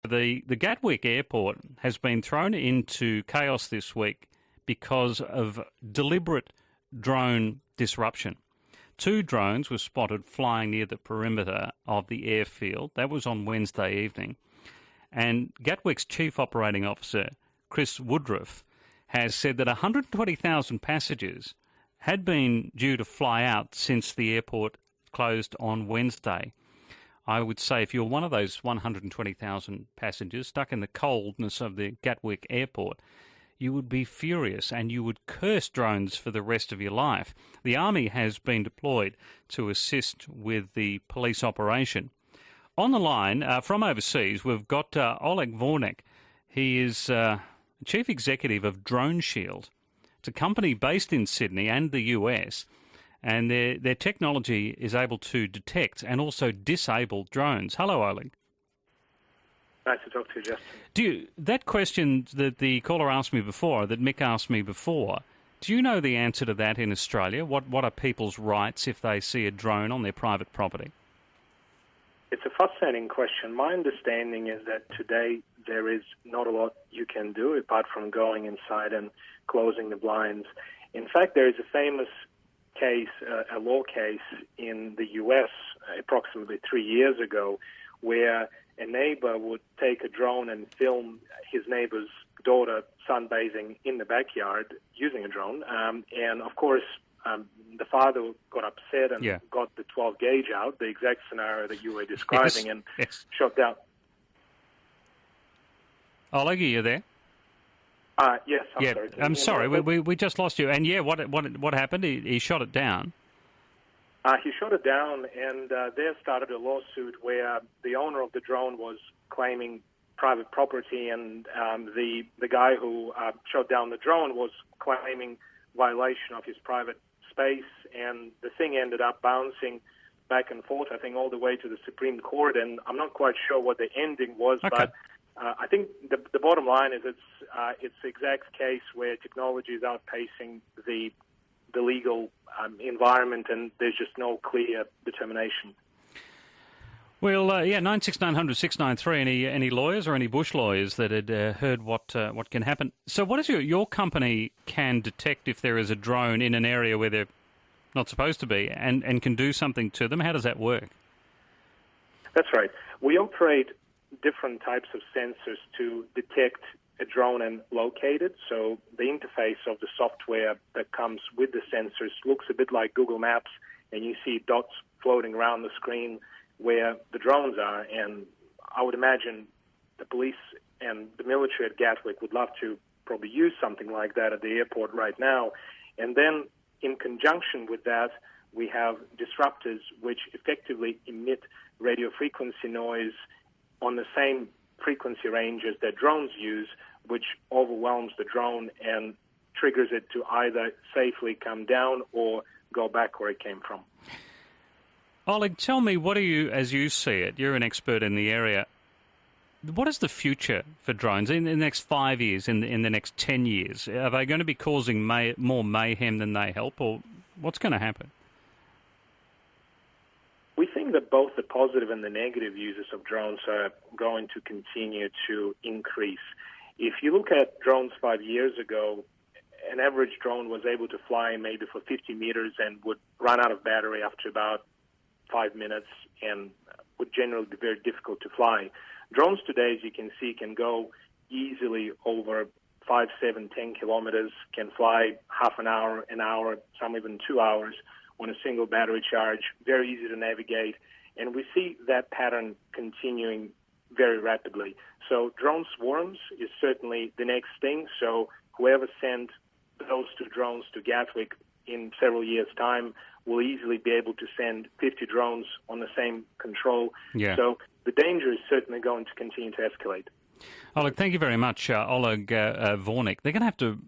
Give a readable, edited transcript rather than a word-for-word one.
The Gatwick airport has been thrown into chaos this week because of deliberate drone disruption. 2 drones were spotted flying near the perimeter of the airfield. That was on Wednesday evening. And Gatwick's Chief Operating Officer, Chris Woodruff, has said that 120,000 passengers had been due to fly out since the airport closed on Wednesday. I would say if you're one of those 120,000 passengers stuck in the coldness of the Gatwick airport, you would be furious and you would curse drones for the rest of your life. The Army has been deployed to assist with the police operation. On the line from overseas, we've got Oleg Vornik. He is Chief Executive of DroneShiel. It's a company based in Sydney and the US, and their technology is able to detect and also disable drones. Hello, Oleg. Nice to talk to you, Justin. That question that the caller asked me before, that Mick asked me before, do you know the answer to that in Australia? What are people's rights if they see a drone on their private property? It's a fascinating question. My understanding is that today there is not a lot you can do apart from going inside and closing the blinds. In fact, there is a famous case, a law case in the US approximately 3 years ago, where a neighbor would take a drone and film his neighbor's daughter sunbathing in the backyard using a drone. And of course, the father got upset and got the 12 gauge out, the exact scenario that you were describing, and shot down. Oleg, are you there? Yes, sorry. I'm sorry, we just lost you. And what happened? He shot it down. He shot it down, and there started a lawsuit where the owner of the drone was claiming private property, and the guy who shot down the drone was claiming violation of his private space, and the thing ended up bouncing back and forth, I think, all the way to the Supreme Court, and I'm not quite sure what the ending was, but I think the bottom line is it's the exact case where technology is outpacing the legal environment, and there's just no clear determination. Well, 96900 693. Any lawyers or any bush lawyers that had heard what can happen? So, what is your company can detect if there is a drone in an area where they're not supposed to be, and can do something to them? How does that work? That's right. We operate different types of sensors to detect a drone and locate it. So the interface of the software that comes with the sensors looks a bit like Google Maps, and you see dots floating around the screen where the drones are. And I would imagine the police and the military at Gatwick would love to probably use something like that at the airport right now. And then in conjunction with that, we have disruptors which effectively emit radio frequency noise on the same frequency ranges that drones use, which overwhelms the drone and triggers it to either safely come down or go back where it came from. Oleg, tell me, what do you, as you see it, you're an expert in the area, what is the future for drones in the next 5 years, in the next 10 years? Are they going to be causing more mayhem than they help, or what's going to happen? We think that both the positive and the negative uses of drones are going to continue to increase. If you look at drones 5 years ago, an average drone was able to fly maybe for 50 meters and would run out of battery after about 5 minutes and would generally be very difficult to fly. Drones today, as you can see, can go easily over 5, 7, 10 kilometers, can fly half an hour, some even 2 hours on a single battery charge, very easy to navigate, and we see that pattern continuing very rapidly. So drone swarms is certainly the next thing. So whoever sent those 2 drones to Gatwick in several years' time will easily be able to send 50 drones on the same control. Yeah. So the danger is certainly going to continue to escalate. Oleg, thank you very much, Oleg Vornik. They're going to have to